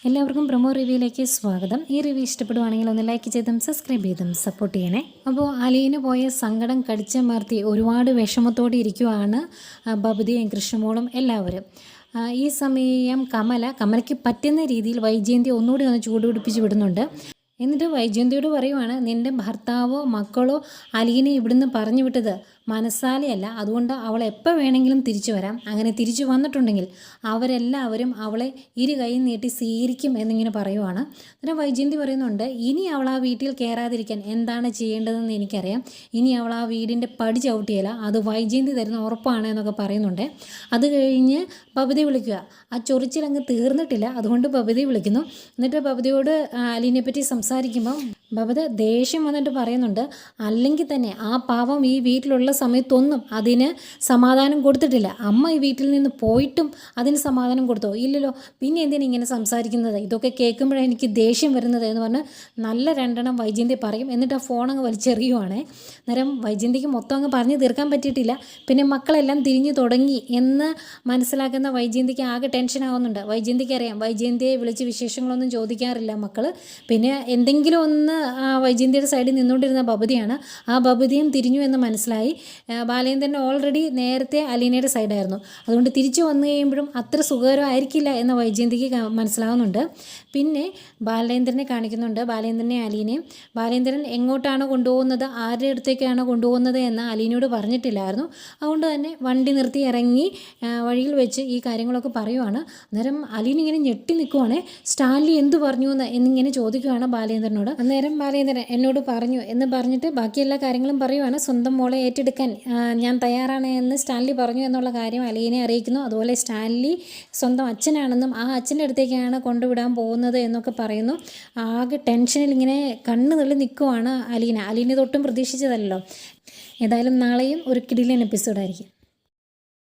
എല്ലാവർക്കും പ്രൊമോ റിവ്യൂയിലേക്ക് സ്വാഗതം. ഈ റിവ്യൂ ഇഷ്ടപ്പെടുവാണെങ്കിൽ ഒന്ന് ലൈക്ക് ചെയ്തും സബ്സ്ക്രൈബ് ചെയ്തും സപ്പോർട്ട് ചെയ്യണേ. അപ്പോൾ അലീന് പോയ സങ്കടം കടിച്ചമർത്തി ഒരുപാട് വിഷമത്തോടെ ഇരിക്കുവാണ് ബബിതയും കൃഷ്ണമോളും എല്ലാവരും. ഈ സമയം കമലയ്ക്ക് പറ്റുന്ന രീതിയിൽ വൈജയന്തി ഒന്നുകൂടി ഒന്ന് ചൂടുപിടിപ്പിച്ച് വിടുന്നുണ്ട്. എന്നിട്ട് വൈജയന്തിയോട് പറയുവാണ്, നിൻ്റെ ഭർത്താവോ മക്കളോ അലീനെ ഇവിടുന്ന് പറഞ്ഞു വിട്ടത് മനസ്സാലെയല്ല, അതുകൊണ്ട് അവൾ എപ്പോൾ വേണമെങ്കിലും തിരിച്ചു വരാം. അങ്ങനെ തിരിച്ചു വന്നിട്ടുണ്ടെങ്കിൽ അവരെല്ലാവരും അവളെ ഇരു കൈ നീട്ടി സ്വീകരിക്കും എന്നിങ്ങനെ പറയുവാണ്. അന്നേരം വൈജയന്തി പറയുന്നുണ്ട്, ഇനി അവൾ ആ വീട്ടിൽ കയറാതിരിക്കാൻ എന്താണ് ചെയ്യേണ്ടതെന്ന് എനിക്കറിയാം. ഇനി അവൾ ആ വീടിൻ്റെ പടി ചവിട്ടിയല്ല, അത് വൈജയന്തി തരുന്ന ഉറപ്പാണ് എന്നൊക്കെ പറയുന്നുണ്ട്. അത് കഴിഞ്ഞ് ബബിതയെ വിളിക്കുക. ആ ചൊറിച്ചിലങ്ങ് തീർന്നിട്ടില്ല, അതുകൊണ്ട് ബബിതയെ വിളിക്കുന്നു. എന്നിട്ട് ബബിതയോട് അലീനെ പറ്റി സംസാരിക്കുമ്പം ബബിത ദേഷ്യം വന്നിട്ട് പറയുന്നുണ്ട്, അല്ലെങ്കിൽ തന്നെ ആ പാവം ഈ വീട്ടിലുള്ള സമയത്തൊന്നും അതിന് സമാധാനം കൊടുത്തിട്ടില്ല. അമ്മ ഈ വീട്ടിൽ നിന്ന് പോയിട്ടും അതിന് സമാധാനം കൊടുത്തോ? ഇല്ലല്ലോ. പിന്നെ എന്തിനാ ഇങ്ങനെ സംസാരിക്കുന്നത്? ഇതൊക്കെ കേൾക്കുമ്പോഴാണ് എനിക്ക് ദേഷ്യം വരുന്നത് എന്ന് പറഞ്ഞ് നല്ല രണ്ടെണ്ണം വൈജയന്തി പറയും. എന്നിട്ട് ആ ഫോൺ അങ്ങ് വലിച്ചെറിയുവാണേ. അന്നേരം വൈജയന്തിക്ക് മൊത്തം അങ്ങ് പറഞ്ഞു തീർക്കാൻ പറ്റിയിട്ടില്ല. പിന്നെ മക്കളെല്ലാം തിരിഞ്ഞു തുടങ്ങി എന്ന് മനസ്സിലാക്കുന്ന വൈജയന്തിക്ക് ആകെ ടെൻഷൻ ആവുന്നുണ്ട്. വൈജയന്തിക്ക് അറിയാം, വൈജയന്തിയെ വിളിച്ച് വിശേഷങ്ങളൊന്നും ചോദിക്കാറില്ല മക്കൾ. പിന്നെ എന്തെങ്കിലും ഒന്ന് വൈജയന്തിയുടെ സൈഡിൽ നിന്നുകൊണ്ടിരുന്ന ബബിതയാണ്. ആ ബബിതയും തിരിഞ്ഞു എന്ന് മനസ്സിലായി. ബാലേന്ദ്രൻ ഓൾറെഡി നേരത്തെ അലീനയുടെ സൈഡായിരുന്നു. അതുകൊണ്ട് തിരിച്ചു വന്നു കഴിയുമ്പോഴും അത്ര സുഖകരമായിരിക്കില്ല എന്ന് വൈജയന്തിക്ക് മനസ്സിലാവുന്നുണ്ട്. പിന്നെ ബാലേന്ദ്രനെ കാണിക്കുന്നുണ്ട്, ബാലേന്ദ്രനെ അലീനയും. ബാലേന്ദ്രൻ എങ്ങോട്ടാണ് കൊണ്ടുപോകുന്നത്, ആരുടെ അടുത്തേക്കാണ് കൊണ്ടുപോകുന്നത് എന്ന് അലീനയോട് പറഞ്ഞിട്ടില്ലായിരുന്നു. അതുകൊണ്ട് തന്നെ വണ്ടി നിർത്തി ഇറങ്ങി വഴിയിൽ വെച്ച് ഈ കാര്യങ്ങളൊക്കെ പറയുവാണ്. അന്നേരം അലീന ഇങ്ങനെ ഞെട്ടി നിൽക്കുവാണ്. സ്റ്റാൻലി എന്തു പറഞ്ഞു എന്നിങ്ങനെ ചോദിക്കുവാണ് ബാലേന്ദ്രനോട്. അന്നേരം ബാലേന്ദ്രൻ എന്നോട് പറഞ്ഞു എന്ന് പറഞ്ഞിട്ട് ബാക്കി എല്ലാ കാര്യങ്ങളും പറയുവാണ്. സ്വന്തം മോളെ ഏറ്റെടുക്കാൻ ഞാൻ തയ്യാറാണ് എന്ന് സ്റ്റാൻലി പറഞ്ഞു എന്നുള്ള കാര്യം അലീനെ അറിയിക്കുന്നു. അതുപോലെ സ്റ്റാൻലി സ്വന്തം അച്ഛനാണെന്നും ആ അച്ഛൻ്റെ അടുത്തേക്കാണ് കൊണ്ടുവിടാൻ പോകുന്നത് എന്നൊക്കെ പറയുന്നു. ആകെ ടെൻഷനിൽ ഇങ്ങനെ കണ്ണ് തള്ളി നിൽക്കുവാണ് അലീന. അലീന തൊട്ടും പ്രതീക്ഷിച്ചതല്ലോ. ഏതായാലും നാളെയും ഒരു കിടിലൻ എപ്പിസോഡായിരിക്കും.